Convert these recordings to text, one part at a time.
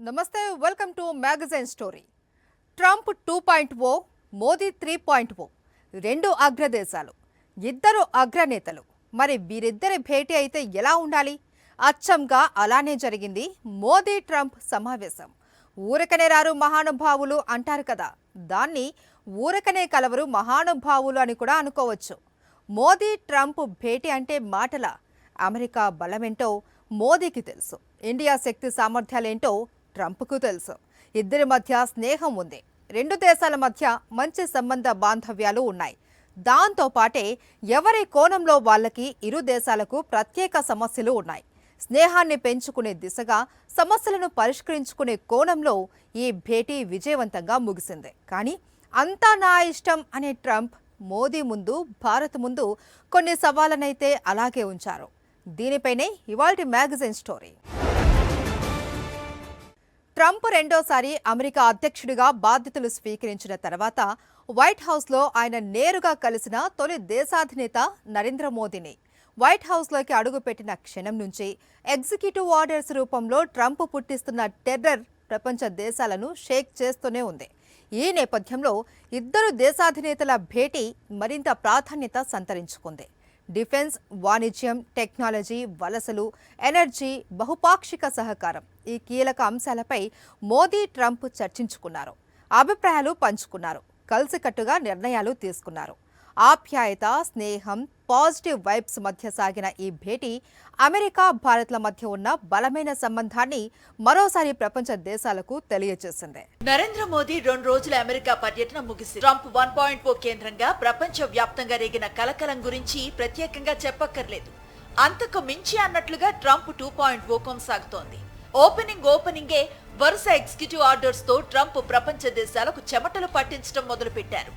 నమస్తే welcome to magazine story. Trump 2.0, Modi 3.0 రెండు అగ్రదేశాలు, ఇద్దరు అగ్రనేతలు. మరి వీరిద్దరి భేటీ అయితే ఎలా ఉండాలి? అచ్చంగా అలానే జరిగింది మోదీ ట్రంప్ సమావేశం. ఊరకనే రారు మహానుభావులు అంటారు కదా, దాన్ని ఊరకనే కలవరు మహానుభావులు అని కూడా అనుకోవచ్చు. మోదీ ట్రంప్ భేటీ అంటే మాటల? అమెరికా బలమేంటో మోదీకి తెలుసు, ఇండియా శక్తి సామర్థ్యాలేంటో ట్రంప్కు తెలుసు. ఇద్దరి మధ్య స్నేహం ఉంది, రెండు దేశాల మధ్య మంచి సంబంధ బాంధవ్యాలు ఉన్నాయి. దాంతో పాటే ఎవరి కోణంలో వాళ్ళకి ఇరు దేశాలకు ప్రత్యేక సమస్యలు ఉన్నాయి. స్నేహాన్ని పెంచుకునే దిశగా, సమస్యలను పరిష్కరించుకునే కోణంలో ఈ భేటీ విజయవంతంగా ముగిసింది. కానీ అంతా నా ఇష్టం అనే ట్రంప్ మోదీ ముందు, భారత్ ముందు కొన్ని సవాళ్ళనైతే అలాగే ఉంచారు. దీనిపైనే ఇవాల్టి మ్యాగజైన్ స్టోరీ. ట్రంప్ రెండోసారి అమెరికా అధ్యక్షుడిగా బాధ్యతలు స్వీకరించిన తర్వాత వైట్ హౌస్లో ఆయన నేరుగా కలిసిన తొలి దేశాధినేత నరేంద్ర మోదీని. వైట్ హౌస్లోకి అడుగుపెట్టిన క్షణం నుంచి ఎగ్జిక్యూటివ్ ఆర్డర్స్ రూపంలో ట్రంప్ పుట్టిస్తున్న టెర్రర్ ప్రపంచ దేశాలను షేక్ చేస్తూనే ఉంది. ఈ నేపథ్యంలో ఇద్దరు దేశాధినేతల భేటీ మరింత ప్రాధాన్యత సంతరించుకుంది. డిఫెన్స్, వాణిజ్యం, టెక్నాలజీ, వలసలు, ఎనర్జీ, బహుపాక్షిక సహకారం, ఈ కీలక అంశాలపై మోదీ ట్రంప్ చర్చించుకున్నారు, అభిప్రాయాలు పంచుకున్నారు, కలిసికట్టుగా నిర్ణయాలు తీసుకున్నారు. ఆప్యాయత, స్నేహం, పాజిటివ్ వైబ్స్ మధ్య సాగిన ఈ భేటీ అమెరికా, భారత్ల మధ్య ఉన్న బలమైన సంబంధాన్ని మరోసారి ప్రపంచ దేశాలకు తెలియజేసింది. నరేంద్ర మోదీ 2 రోజుల అమెరికా పర్యటన ముగిసింది. ట్రంప్ 1.0 కేంద్రంగా ప్రపంచ వ్యాప్తంగా రేగిన కలకలం గురించి ప్రత్యేకంగా చెప్పక్కర్లేదు. అంతకు మించి అన్నట్లుగా ట్రంప్ 2.0 కొనసాగుతోంది. ఓపెనింగే వరుస ఎగ్జిక్యూటివ్ ఆర్డర్స్ తో ట్రంప్ ప్రపంచ దేశాలకు చెమటలు పట్టించడం మొదలుపెట్టారు.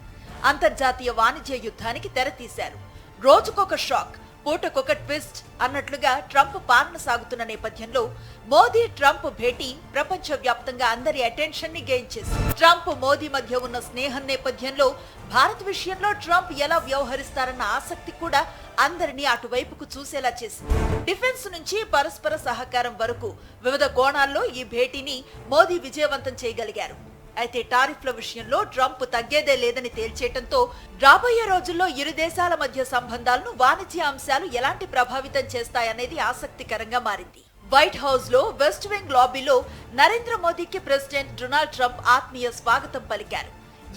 అంతర్జాతీయ వాణిజ్య యుద్ధానికి తెరతీశారు. రోజుకొక షాక్, పూటకొక ట్విస్ట్ అన్నట్లుగా ట్రంప్ పాలన సాగుతున్న నేపథ్యంలో మోదీ ట్రంప్ భేటీ ప్రపంచ వ్యాప్తంగా అందరి అటెన్షన్ ని గెయిన్ చేసింది. ట్రంప్ మోదీ మధ్య ఉన్న స్నేహం నేపథ్యంలో భారత్ విషయంలో ట్రంప్ ఎలా వ్యవహరిస్తారన్న ఆసక్తి కూడా అందరినీ అటువైపుకు చూసేలా చేసింది. డిఫెన్స్ నుంచి పరస్పర సహకారం వరకు వివిధ కోణాల్లో ఈ భేటీని మోదీ విజయవంతం చేయగలిగారు. అయితే టారిఫ్ల విషయంలో ట్రంప్ తగ్గేదే లేదని తేల్చేయడంతో రాబోయే రోజుల్లో ఇరు దేశాల మధ్య సంబంధాలను వాణిజ్య అంశాలు ఎలాంటి ప్రభావితం చేస్తాయనేది ఆసక్తికరంగా మారింది. వైట్ హౌస్ లో వెస్ట్ వింగ్ లాబీలో నరేంద్ర మోదీకి ప్రెసిడెంట్ డొనాల్డ్ ట్రంప్ ఆత్మీయ స్వాగతం పలికారు.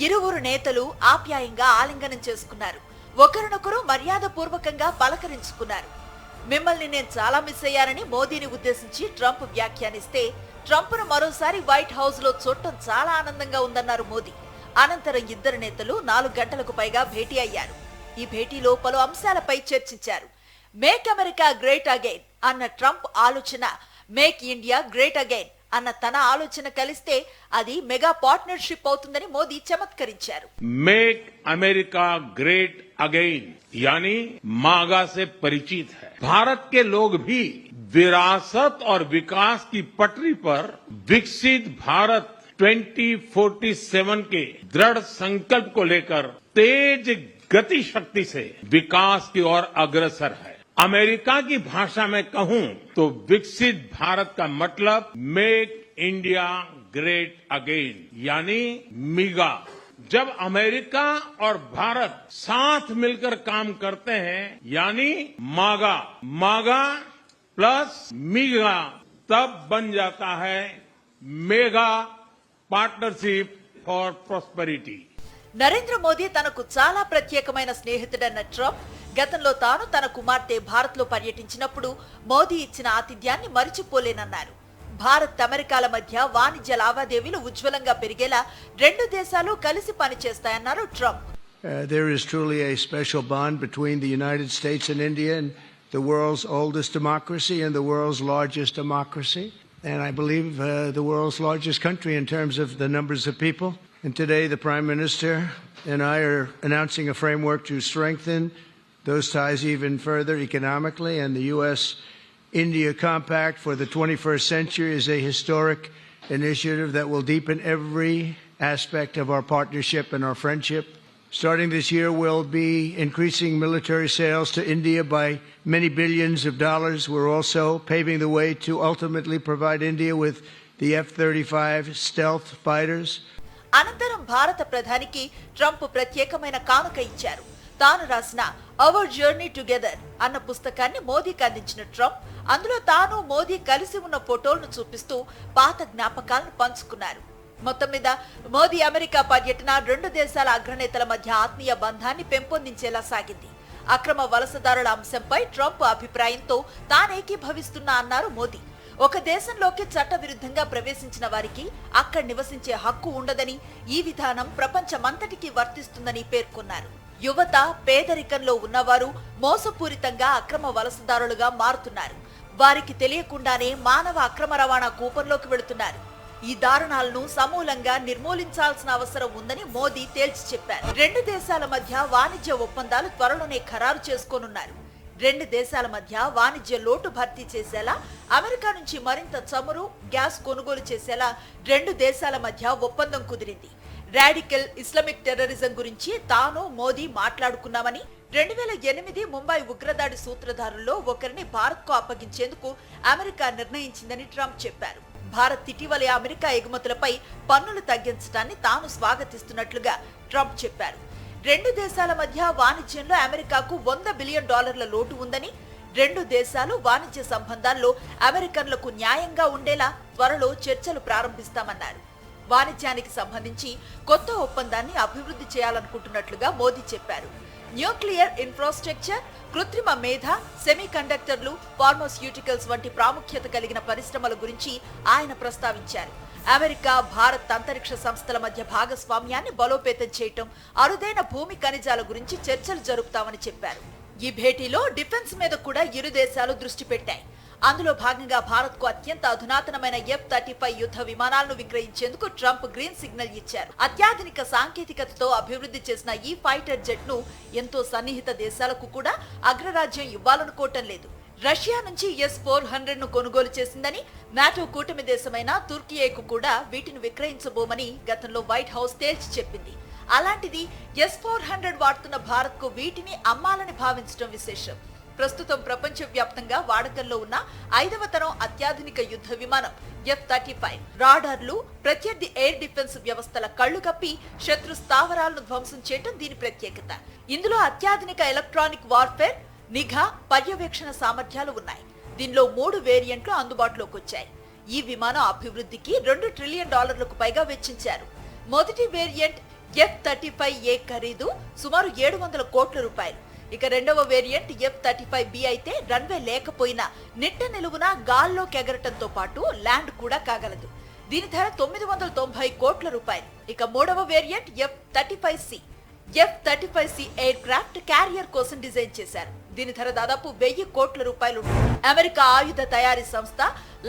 ఇరువురు నేతలు ఆప్యాయంగా ఆలింగనం చేసుకున్నారు. ఒకరినొకరు మర్యాద పూర్వకంగా పలకరించుకున్నారు. మిమ్మల్ని నేను చాలా మిస్ అయ్యానని మోదీని ఉద్దేశించి ట్రంప్ వ్యాఖ్యానిస్తే, ట్రంప్ను మరోసారి వైట్ హౌస్ లో చూడటం చాలా ఆనందంగా ఉందన్నారు మోదీ. అనంతరం ఇద్దరు నేతలు 4 గంటలకు పైగా భేటీ అయ్యారు. ఈ భేటీలో పలు అంశాలపై చర్చించారు. మేక్ అమెరికా గ్రేట్ అగైన్ అన్న ట్రంప్ ఆలోచన, మేక్ ఇండియా గ్రేట్ అగైన్ అన్న తన ఆలోచన కలిస్తే అది మెగా పార్ట్నర్షిప్ అవుతుందని మోదీ చమత్కరించారు. మేక్ అమెరికా గ్రేట్ अगेन यानी मागा से परिचित है. भारत के लोग भी विरासत और विकास की पटरी पर विकसित भारत 2047 के दृढ़ संकल्प को लेकर तेज गति शक्ति से विकास की ओर अग्रसर है. अमेरिका की भाषा में कहूं तो विकसित भारत का मतलब मेक इंडिया ग्रेट अगेन यानी मिगा. जब अमेरिका और भारत साथ मिलकर काम करते हैं यानी मागा प्लस मीगा, तब बन जाता है mega partnership for prosperity. Narendra Modi తనకు చాలా ప్రత్యేకమైన స్నేహితుడన్న ట్రంప్ గతంలో తాను తన కుమార్తె భారత్ లో పర్యటించినప్పుడు మోదీ ఇచ్చిన ఆతిథ్యాన్ని మరిచిపోలేనన్నారు. భారత్, అమెరికాల మధ్య వాణిజ్య లావాదేవీలు ఉజ్వలంగా పెరిగేలా రెండు దేశాలు కలిసి పనిచేస్తాయన్నారు Trump. There is truly a special bond between the United States and India, and the world's oldest democracy and the world's largest democracy, and I believe the world's largest country in terms of the numbers of people. And today the Prime Minister and I are announcing a framework to strengthen those ties even further economically, and the U.S.-India Compact for the 21st century is a historic initiative that will deepen every aspect of our partnership and our friendship. Starting this year, we'll be increasing military sales to India by many billions of dollars. We're also paving the way to ultimately provide India with the F-35 stealth fighters. అనంతరం భారత ప్రధానికి Trump ప్రత్యేకమైన కానుక ఇచ్చారు. తాను రాసిన hour journey together అన్న పుస్తకాన్ని మోదీకి అందించిన ట్రంప్ అందులో తాను మోదీ కలిసి ఉన్న ఫోటోలను చూపిస్తూ పాత జ్ఞాపకాలను పంచుకున్నారు. మొత్తం మీద మోదీ అమెరికా పర్యటన రెండు దేశాల అగ్రనేతల మధ్య ఆత్మీయ బంధాన్ని పెంపొందించేలా సాగింది. అక్రమ వలసదారుల అంశంపై ట్రంప్ అభిప్రాయంతో తానేకీభవిస్తున్నా అన్నారు మోదీ. ఒక దేశంలోకి చట్టవిరుద్ధంగా ప్రవేశించిన వారికి అక్కడ నివసించే హక్కు ఉండదని, ఈ విధానం ప్రపంచమంతటికీ వర్తిస్తుందని పేర్కొన్నారు. యువత, పేదరికంలో ఉన్నవారు మోసపూరితంగా అక్రమ వలసదారులుగా మారుతున్నారు. వారికి తెలియకుండానే మానవ అక్రమ రవాణా కూపంలోకి వెళుతున్నారు. ఈ దారుణాలను సమూలంగా నిర్మూలించాల్సిన అవసరం ఉందని మోదీ తేల్చి చెప్పారు. రెండు దేశాల మధ్య వాణిజ్య ఒప్పందాలు త్వరలోనే ఖరారు చేసుకోనున్నారు. రెండు దేశాల మధ్య వాణిజ్య లోటు భర్తీ చేసేలా, అమెరికా నుంచి మరింత చమురు, గ్యాస్ కొనుగోలు చేసేలా రెండు దేశాల మధ్య ఒప్పందం కుదిరింది. రాడికల్ ఇస్లామిక్ టెర్రరిజం గురించి తాను మోదీ మాట్లాడుకున్నామని, 2008 ముంబై ఉగ్రదాడి సూత్రధారుల్లో ఒకరిని భారత్కు అప్పగించేందుకు అమెరికా నిర్ణయించిందని ట్రంప్ చెప్పారు. భారత్ ఇటీవలే అమెరికా ఎగుమతులపై పన్నులు తగ్గించడాన్ని తాను స్వాగతిస్తున్నట్లుగా ట్రంప్ చెప్పారు. రెండు దేశాల మధ్య వాణిజ్యంలో అమెరికాకు $100 బిలియన్ లోటు ఉందని, రెండు దేశాలు వాణిజ్య సంబంధాల్లో అమెరికన్లకు న్యాయంగా ఉండేలా త్వరలో చర్చలు ప్రారంభిస్తామన్నారు. వాణిజ్యానికి సంబంధించి కొత్త ఒప్పందాన్ని అభివృద్ధి చేయాలనుకుంటున్నట్లుగా మోదీ చెప్పారు. న్యూక్లియర్ ఇన్ఫ్రాస్ట్రక్చర్, కృత్రిమ మేధ, సెమీ కండక్టర్లు, ఫార్మాస్యూటికల్స్ వంటి ప్రాముఖ్యత కలిగిన పరిశ్రమల గురించి ఆయన ప్రస్తావించారు. అమెరికా, భారత్ అంతరిక్ష సంస్థల మధ్య భాగస్వామ్యాన్ని బలోపేతం చేయటం, అరుదైన భూమి ఖనిజాల గురించి చర్చలు జరుపుతామని చెప్పారు. ఈ భేటీలో డిఫెన్స్ మీద కూడా ఇరు దేశాలు దృష్టి పెట్టాయి. అందులో భాగంగా భారత్ కు అత్యంత అధునాతనమైన F-35 యుద్ధ విమానాలను విక్రయించేందుకు ట్రంప్ గ్రీన్ సిగ్నల్ ఇచ్చారు. అత్యాధునిక సాంకేతికతతో అభివృద్ధి చేసిన ఈ ఫైటర్ జెట్ ను ఎంతో సన్నిహిత దేశాలకు కూడా అగ్రరాజ్యం ఇవ్వాలనుకోవటం లేదు. రష్యా నుంచి S-400 ను కొనుగోలు చేసిందని, నాటో కూటమి దేశమైన తుర్కియేకు కూడా వీటిని విక్రయించబోమని గతంలో వైట్ హౌస్ తేల్చి చెప్పింది. అలాంటిది S-400 వాడుతున్న భారత్ కు వీటిని అమ్మాలని భావించడం విశేషం. ప్రస్తుతం ప్రపంచవ్యాప్తంగా వాడకంలో ఉన్న 5వ తరం అత్యాధునిక యుద్ధ విమానం F-35. రాడార్లు, ప్రత్యర్థి ఎయిర్ డిఫెన్స్ వ్యవస్థల కళ్లు కప్పి శత్రు స్థావరాలను ధ్వంసం చేయడం దీని ప్రత్యేకత. ఇందులో అత్యాధునిక ఎలక్ట్రానిక్ వార్ఫేర్, నిఘా, పర్యవేక్షణ సామర్థ్యాలు ఉన్నాయి. దీనిలో 3 వేరియంట్లు అందుబాటులోకి వచ్చాయి. ఈ విమానం అభివృద్ధికి $2 ట్రిలియన్ పైగా వెచ్చించారు. మొదటి వేరియంట్ F-35A ఖరీదు సుమారు 700 కోట్ల రూపాయలు. ఇక రెండవ వేరియంట్ F-35B అయితే రన్వే లేకపోయినా నిట్ట నిలువున గాల్లోకి ఎగరటంతో పాటు ల్యాండ్ కూడా కాగలదు. దీని ధర 990 కోట్ల రూపాయలు. ఇక మూడవ variant F-35C. F-35C air craft carrier కోసం డిజైన్ చేశారు. దీని ధర దాదాపు 1000 కోట్ల రూపాయలు. అమెరికా ఆయుధ తయారీ సంస్థ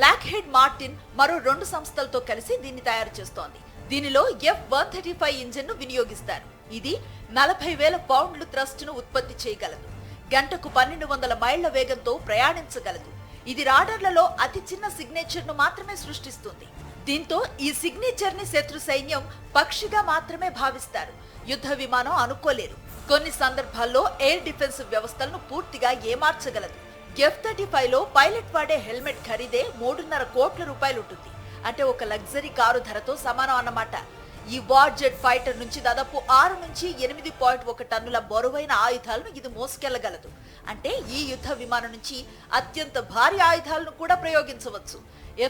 లాక్హీడ్ మార్టిన్ మరో 2 సంస్థలతో కలిసి దీన్ని తయారు చేస్తోంది. దీనిలో F-135 ఇంజిన్ ను వినియోగిస్తారు. ఇది 40,000 పౌండ్లు థ్రస్ట్ ను ఉత్పత్తి చేయగలదు. గంటకు 1200 మైళ్ల వేగంతో ప్రయాణించగలదు. ఇది రాడార్లలో అతి చిన్న సిగ్నేచర్ ను మాత్రమే సృష్టిస్తుంది. దీంతో ఈ సిగ్నేచర్ ని శత్రు సైన్యం పక్షిగా మాత్రమే భావిస్తారు. యుద్ధ విమానం అనుకోలేరు. కొన్ని సందర్భాల్లో ఎయిర్ డిఫెన్స్ వ్యవస్థలను పూర్తిగా ఏమార్చగలదు. F-35లో పైలట్ వాడే హెల్మెట్ ఖరీదే 3.5 కోట్ల రూపాయలు ఉంటుంది. అంటే ఒక లగ్జరీ కారు ధరతో సమానం అన్నమాట. ఈ వార్ జెట్ ఫైటర్ నుంచి దాదాపు 6 నుంచి 8.1 టన్నుల బరువైన ఆయుధాలను ఇది మోసుకెళ్లగలదు. అంటే ఈ యుద్ధ విమానం నుంచి అత్యంత భారీ ఆయుధాలను కూడా ప్రయోగించవచ్చు.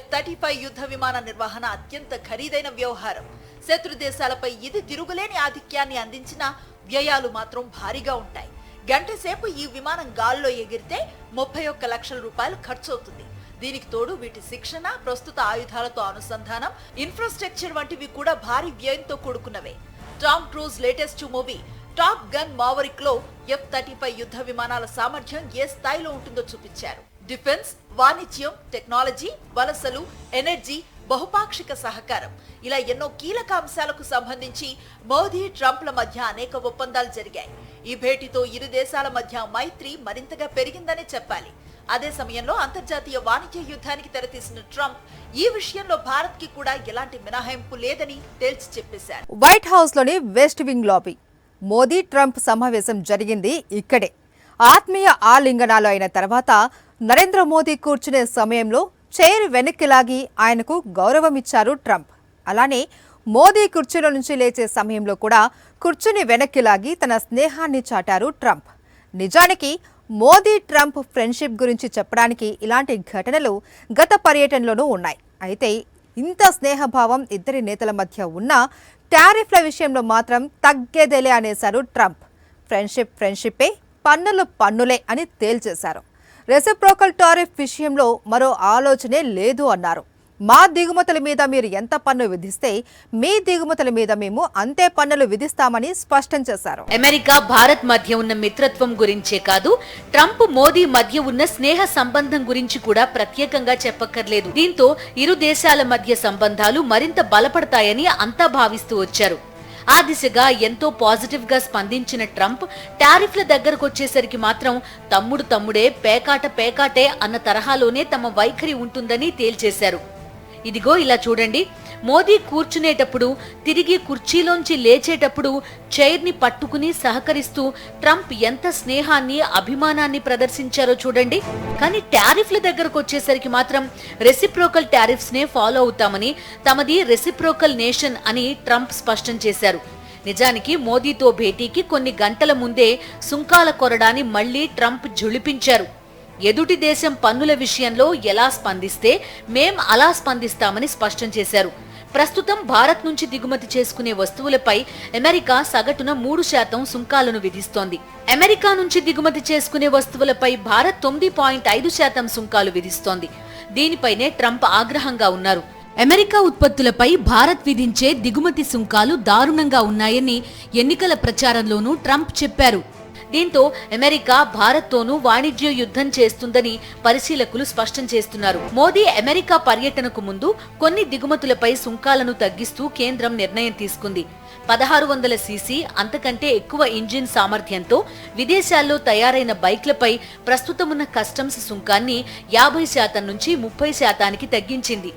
F-35 యుద్ధ విమాన నిర్వహణ అత్యంత ఖరీదైన వ్యవహారం. శత్రు దేశాలపై ఇది తిరుగులేని ఆధిక్యాన్ని అందించిన వ్యయాలు మాత్రం భారీగా ఉంటాయి. గంట సేపు ఈ విమానం గాల్లో ఎగిరితే 31 లక్షల రూపాయలు ఖర్చవుతుంది. దీనికి తోడు వీటి శిక్షణ, ప్రస్తుత ఆయుధాలతో అనుసంధానం, ఇన్ఫ్రాస్ట్రక్చర్ వంటివి కూడా భారీ వ్యయంతో కూడుకున్నవే. Tom Cruise latest movie Top Gun Maverick లో F-35 యుద్ధ విమానాల సామర్థ్యం ఏ స్థాయిలో ఉంటుందో చూపించారు. డిఫెన్స్, వాణిజ్యం, టెక్నాలజీ, వలసలు, ఎనర్జీ, బహుపాక్షిక సహకారం ఇలా ఎన్నో కీలక అంశాలకు సంబంధించి మోదీ, ట్రంప్ల మధ్య అనేక ఒప్పందాలు జరిగాయి. ఈ భేటీతో ఇరు దేశాల మధ్య మైత్రి మరింతగా పెరిగిందనే చెప్పాలి. అదే సమయంలో అంతర్జాతీయ వాణిజ్య యుద్ధానికి తెరతీసిన ట్రంప్ ఈ విషయంలో భారత్ కి కూడా ఎలాంటి మినహాయింపు లేదని తేల్చి చెప్పేశారు. వైట్ హౌస్ లోని west wing lobby. Modi, Trump సమావేశం జరిగింది ఇక్కడే. ఆత్మీయ ఆలింగనాలు అయిన తర్వాత నరేంద్ర మోదీ కూర్చునే సమయంలో చైర్ వెనక్కి లాగి ఆయనకు గౌరవమిచ్చారు ట్రంప్. అలానే మోదీ కుర్చీలో నుంచి లేచే సమయంలో కూడా కుర్చీని వెనక్కి లాగి తన స్నేహాన్ని చాటారు ట్రంప్. నిజానికి మోదీ ట్రంప్ ఫ్రెండ్షిప్ గురించి చెప్పడానికి ఇలాంటి ఘటనలు గత పర్యటనలోనూ ఉన్నాయి. అయితే ఇంత స్నేహభావం ఇద్దరి నేతల మధ్య ఉన్న టారిఫ్ల విషయంలో మాత్రం తగ్గేదేలే అనేశారు ట్రంప్. ఫ్రెండ్షిప్పే, పన్నులే అని తేల్చేశారు. రెసిప్రోకల్ టారిఫ్ విషయంలో మరో ఆలోచనే లేదు అన్నారు. మా దిగుమతుల మీద మీరు ఎంత పన్ను విధిస్తే మీ దిగుమతుల మీద మేము అంతే పన్నులు విధిస్తామని స్పష్టం చేశారు. అమెరికా భారత్ మధ్య ఉన్న మిత్రత్వం గురించే కాదు, ట్రంప్ మోదీ మధ్య ఉన్న స్నేహ సంబంధం గురించి కూడా ప్రత్యేకంగా చెప్పక్కర్లేదు. దీంతో ఇరు దేశాల మధ్య సంబంధాలు మరింత బలపడతాయని అంతా భావిస్తూ వచ్చారు. ఆ దిశగా ఎంతో పాజిటివ్ గా స్పందించిన ట్రంప్ టారిఫ్ల దగ్గరకు వచ్చేసరికి మాత్రం తమ్ముడే పేకాటే అన్న తరహాలోనే తమ వైఖరి ఉంటుందని తేల్చేశారు. ఇదిగో ఇలా చూడండి, మోదీ కూర్చునేటప్పుడు, తిరిగి కుర్చీలోంచి లేచేటప్పుడు చైర్ ని పట్టుకుని సహకరిస్తూ ట్రంప్ ఎంత స్నేహాన్ని, అభిమానాన్ని ప్రదర్శించారో చూడండి. కానీ టారిఫ్ల దగ్గరకు వచ్చేసరికి మాత్రం రెసిప్రోకల్ టారిఫ్స్ నే ఫాలో అవుతామని, తమది రెసిప్రోకల్ నేషన్ అని ట్రంప్ స్పష్టం చేశారు. నిజానికి మోదీతో భేటీకి కొన్ని గంటల ముందే సుంకాల కొరడాని మళ్లీ ట్రంప్ ఝుళిపించారు. ఎదుటి దేశం పన్నుల విషయంలో ఎలా స్పందిస్తే మేం అలా స్పందిస్తామని స్పష్టం చేశారు. ప్రస్తుతం భారత్ నుంచి దిగుమతి చేసుకునే వస్తువులపై అమెరికా సగటున 3% సుంకాలను విధిస్తోంది. అమెరికా నుంచి దిగుమతి చేసుకునే వస్తువులపై భారత్ 9.5% సుంకాలు విధిస్తోంది. దీనిపైనే ట్రంప్ ఆగ్రహంగా ఉన్నారు. అమెరికా ఉత్పత్తులపై భారత్ విధించే దిగుమతి సుంకాలు దారుణంగా ఉన్నాయని ఎన్నికల ప్రచారంలోనూ ట్రంప్ చెప్పారు. దీంతో అమెరికా భారత్తోనూ వాణిజ్య యుద్ధం చేస్తుందని పరిశీలకులు స్పష్టం చేస్తున్నారు. మోదీ అమెరికా పర్యటనకు ముందు కొన్ని దిగుమతులపై సుంకాలను తగ్గిస్తూ కేంద్రం నిర్ణయం తీసుకుంది. 1600 సీసీ అంతకంటే ఎక్కువ ఇంజిన్ సామర్థ్యంతో విదేశాల్లో తయారైన బైక్లపై ప్రస్తుతమున్న కస్టమ్స్ సుంకాన్ని 50% నుంచి 30%కి తగ్గించింది.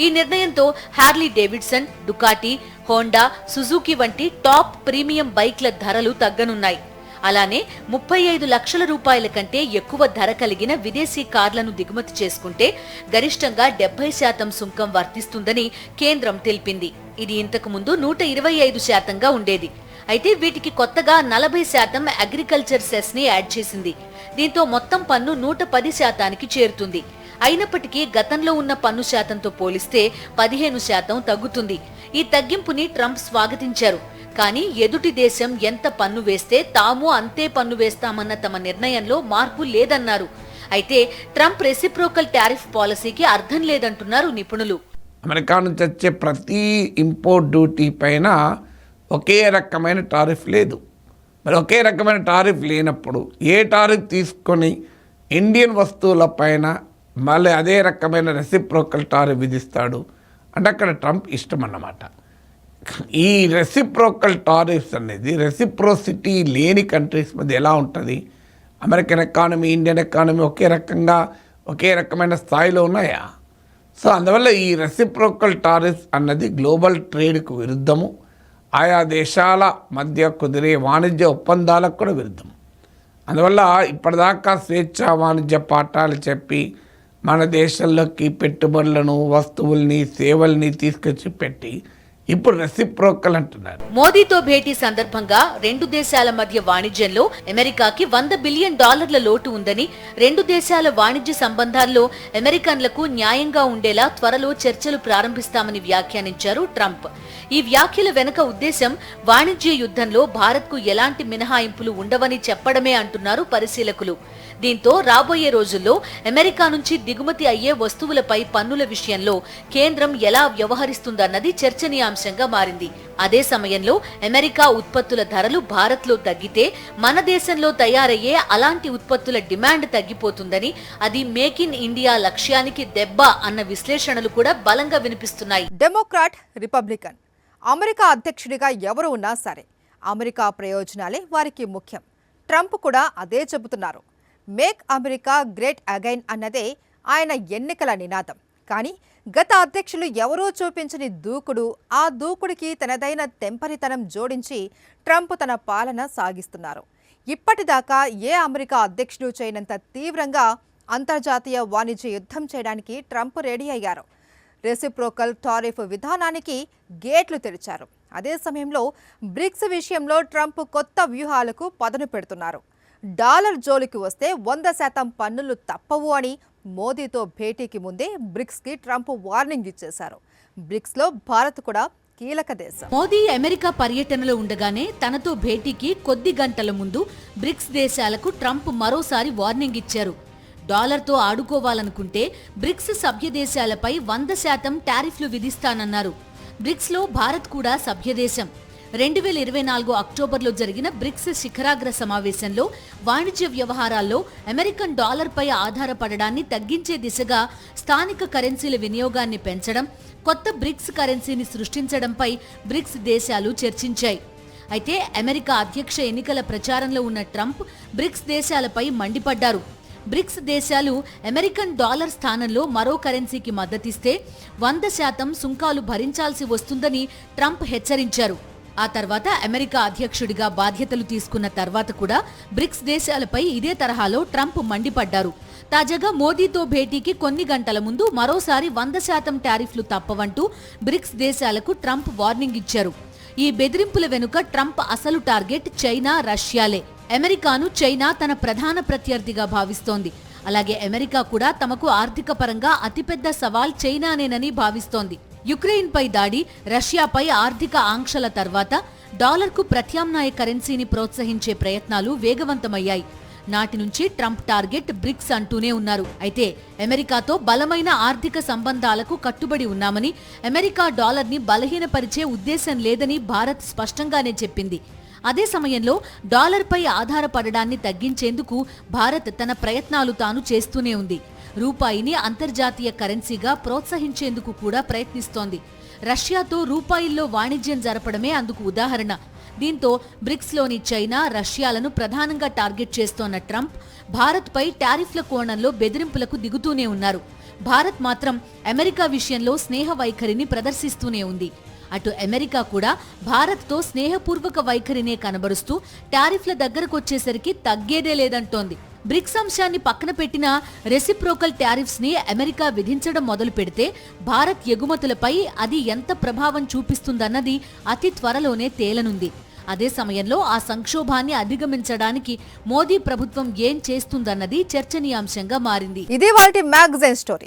ఈ నిర్ణయంతో Harley Davidson, Ducati, Honda, Suzuki వంటి టాప్ ప్రీమియం బైక్ల ధరలు తగ్గనున్నాయి. అలానే 35 లక్షల రూపాయల కంటే ఎక్కువ ధర కలిగిన విదేశీ కార్లను దిగుమతి చేసుకుంటే గరిష్టంగా 70% సుంకం వర్తిస్తుందని కేంద్రం తెలిపింది. ఇది ఇంతకు ముందు 125%గా ఉండేది. అయితే వీటికి కొత్తగా 40% అగ్రికల్చర్ సెస్ ని యాడ్ చేసింది. దీంతో మొత్తం పన్ను 110%కి చేరుతుంది. అయినప్పటికీ గతంలో ఉన్న పన్ను శాతంతో పోలిస్తే 15% తగ్గుతుంది. ఈ తగ్గింపుని ట్రంప్ స్వాగతించారు. కానీ ఎదుటి దేశం ఎంత పన్ను వేస్తే తాము అంతే పన్ను వేస్తామన్న తమ నిర్ణయంలో మార్పు లేదన్నారు. అయితే ట్రంప్ రెసిప్రోకల్ టారిఫ్ పాలసీకి అర్థం లేదంటున్నారు నిపుణులు. అమెరికా నుంచి వచ్చే ప్రతి ఇంపోర్ట్ డ్యూటీ పైన ఒకే రకమైన టారిఫ్ లేదు. మరి ఒకే రకమైన టారిఫ్ లేనప్పుడు ఏ టారిఫ్ తీసుకొని ఇండియన్ వస్తువుల పైన మళ్ళీ అదే రకమైన రెసిప్రోకల్ టారిఫ్ విధిస్తాడు అంటే అక్కడ ట్రంప్ ఇష్టం అన్నమాట. ఈ రెసిప్రోకల్ టారిఫ్స్ అనేది రెసిప్రోసిటీ లేని కంట్రీస్ మధ్య ఎలా ఉంటుంది? అమెరికన్ ఎకానమీ, ఇండియన్ ఎకానమీ ఒకే రకమైన స్థాయిలో ఉన్నాయా? సో అందువల్ల ఈ రెసిప్రోకల్ టారిఫ్స్ అన్నది గ్లోబల్ ట్రేడ్కు విరుద్ధము, ఆయా దేశాల మధ్య కుదిరే వాణిజ్య ఒప్పందాలకు కూడా విరుద్ధం. అందువల్ల ఇప్పటిదాకా స్వేచ్ఛా వాణిజ్య పాఠాలు చెప్పి మన దేశంలోకి పెట్టుబడులను, వస్తువుల్ని, సేవల్ని తీసుకొచ్చి పెట్టి ఇప్పుడు రెసిప్రోకల్ అంటున్నారు. మోదీతో భేటీ సందర్భంగా రెండు దేశాల మధ్య వాణిజ్యంలో అమెరికాకి $100 బిలియన్ లోటు ఉందని, రెండు దేశాల వాణిజ్య సంబంధాల్లో అమెరికన్లకు న్యాయంగా ఉండేలా త్వరలో చర్చలు ప్రారంభిస్తామని వ్యాఖ్యానించారు ట్రంప్. ఈ వ్యాఖ్యల వెనుక ఉద్దేశం వాణిజ్య యుద్ధంలో భారత్కు ఎలాంటి మినహాయింపులు ఉండవని చెప్పడమే అంటున్నారు పరిశీలకులు. దీంతో రాబోయే రోజుల్లో అమెరికా నుంచి దిగుమతి అయ్యే వస్తువులపై పన్నుల విషయంలో కేంద్రం ఎలా వ్యవహరిస్తుందన్నది చర్చనీయాంశంగా మారింది. అదే సమయంలో అమెరికా ఉత్పత్తుల ధరలు భారత్లో తగ్గితే మన దేశంలో తయారయ్యే అలాంటి ఉత్పత్తుల డిమాండ్ తగ్గిపోతుందని, అది మేక్ ఇన్ ఇండియా లక్ష్యానికి దెబ్బ అన్న విశ్లేషణలు కూడా బలంగా వినిపిస్తున్నాయి. డెమోక్రాట్, రిపబ్లికన్, అమెరికా అధ్యక్షుడిగా ఎవరు ఉన్నా సరే అమెరికా ప్రయోజనాలే వారికి ముఖ్యం. ట్రంప్ కూడా అదే చెబుతున్నారు. మేక్ అమెరికా గ్రేట్ అగైన్ అన్నదే ఆయన ఎన్నికల నినాదం. కానీ గత అధ్యక్షులు ఎవరూ చూపించని దూకుడు, ఆ దూకుడికి తనదైన తెంపరితనం జోడించి ట్రంప్ తన పాలన సాగిస్తున్నారు. ఇప్పటిదాకా ఏ అమెరికా అధ్యక్షుడు చేయనంత తీవ్రంగా అంతర్జాతీయ వాణిజ్య యుద్ధం చేయడానికి ట్రంప్ రెడీ అయ్యారు. రెసిప్రోకల్ టారిఫ్ విధానానికి గేట్లు తెరిచారు. అదే సమయంలో బ్రిక్స్ విషయంలో ట్రంప్ కొత్త వ్యూహాలకు పదును పెడుతున్నారు. డాలర్ జోలికి వస్తే 100% పన్నులు తప్పవు అని మోదీతో భేటీకి ముందే బ్రిక్స్కి ట్రంప్ వార్నింగ్ ఇచ్చేశారు. బ్రిక్స్లో భారత్ కూడా కీలక దేశం. మోదీ అమెరికా పర్యటనలో ఉండగానే తనతో భేటీకి కొద్ది గంటల ముందు బ్రిక్స్ దేశాలకు ట్రంప్ మరోసారి వార్నింగ్ ఇచ్చారు. డాలర్తో ఆడుకోవాలనుకుంటే బ్రిక్స్ సభ్య దేశాలపై 100% టారిఫ్లు విధిస్తానన్నారు. బ్రిక్స్లో భారత్ కూడా సభ్యదేశం. 2024 అక్టోబర్లో జరిగిన బ్రిక్స్ శిఖరాగ్ర సమావేశంలో వాణిజ్య వ్యవహారాల్లో అమెరికన్ డాలర్పై ఆధారపడడాన్ని తగ్గించే దిశగా స్థానిక కరెన్సీల వినియోగాన్ని పెంచడం, కొత్త బ్రిక్స్ కరెన్సీని సృష్టించడంపై బ్రిక్స్ దేశాలు చర్చించాయి. అయితే అమెరికా అధ్యక్ష ఎన్నికల ప్రచారంలో ఉన్న ట్రంప్ బ్రిక్స్ దేశాలపై మండిపడ్డారు. బ్రిక్స్ దేశాలు అమెరికన్ డాలర్ స్థానంలో మరో కరెన్సీకి మద్దతిస్తే 100% సుంకాలు భరించాల్సి వస్తుందని ట్రంప్ హెచ్చరించారు. ఆ తర్వాత అమెరికా అధ్యక్షుడిగా బాధ్యతలు తీసుకున్న తర్వాత కూడా బ్రిక్స్ దేశాలపై ఇదే తరహాలో ట్రంప్ మండిపడ్డారు. తాజాగా మోదీతో భేటీకి కొన్ని గంటల ముందు మరోసారి 100% టారిఫ్లు తప్పవంటూ బ్రిక్స్ దేశాలకు ట్రంప్ వార్నింగ్ ఇచ్చారు. ఈ బెదిరింపుల వెనుక ట్రంప్ అసలు టార్గెట్ చైనా, రష్యాలే. అమెరికాను చైనా తన ప్రధాన ప్రత్యర్థిగా భావిస్తోంది. అలాగే అమెరికా కూడా తమకు ఆర్థిక పరంగా అతిపెద్ద సవాల్ చైనానేనని భావిస్తోంది. యుక్రెయిన్పై దాడి, రష్యాపై ఆర్థిక ఆంక్షల తర్వాత డాలర్కు ప్రత్యామ్నాయ కరెన్సీని ప్రోత్సహించే ప్రయత్నాలు వేగవంతమయ్యాయి. నాటి నుంచి ట్రంప్ టార్గెట్ బ్రిక్స్ అంటూనే ఉన్నారు. అయితే అమెరికాతో బలమైన ఆర్థిక సంబంధాలకు కట్టుబడి ఉన్నామని, అమెరికా డాలర్ని బలహీనపరిచే ఉద్దేశం లేదని భారత్ స్పష్టంగానే చెప్పింది. అదే సమయంలో డాలర్పై ఆధారపడడాన్ని తగ్గించేందుకు భారత్ తన ప్రయత్నాలు తాను చేస్తూనే ఉంది. రూపాయిని అంతర్జాతీయ కరెన్సీగా ప్రోత్సహించేందుకు కూడా ప్రయత్నిస్తోంది. రష్యాతో రూపాయిల్లో వాణిజ్యం జరపడమే అందుకు ఉదాహరణ. దీంతో బ్రిక్స్లోని చైనా, రష్యాలను ప్రధానంగా టార్గెట్ చేస్తోన్న ట్రంప్ భారత్పై టారిఫ్ల కోణంలో బెదిరింపులకు దిగుతూనే ఉన్నారు. భారత్ మాత్రం అమెరికా విషయంలో స్నేహ వైఖరిని ప్రదర్శిస్తూనే ఉంది. అటు అమెరికా కూడా భారత్తో స్నేహపూర్వక వైఖరినే కనబరుస్తూ టారిఫ్ల దగ్గరకొచ్చేసరికి తగ్గేదే లేదంటోంది. బ్రిక్స్ అంశాన్ని పక్కన పెట్టిన రెసిప్రోకల్ టారిఫ్స్ ని అమెరికా విధించడం మొదలు పెడితే భారత్ ఎగుమతులపై అది ఎంత ప్రభావం చూపిస్తుందన్నది అతి త్వరలోనే తేలనుంది. అదే సమయంలో ఆ సంక్షోభాన్ని అధిగమించడానికి మోదీ ప్రభుత్వం ఏం చేస్తుందన్నది చర్చనీయాంశంగా మారింది. ఇది వాటి మ్యాగజైన్ స్టోరీ.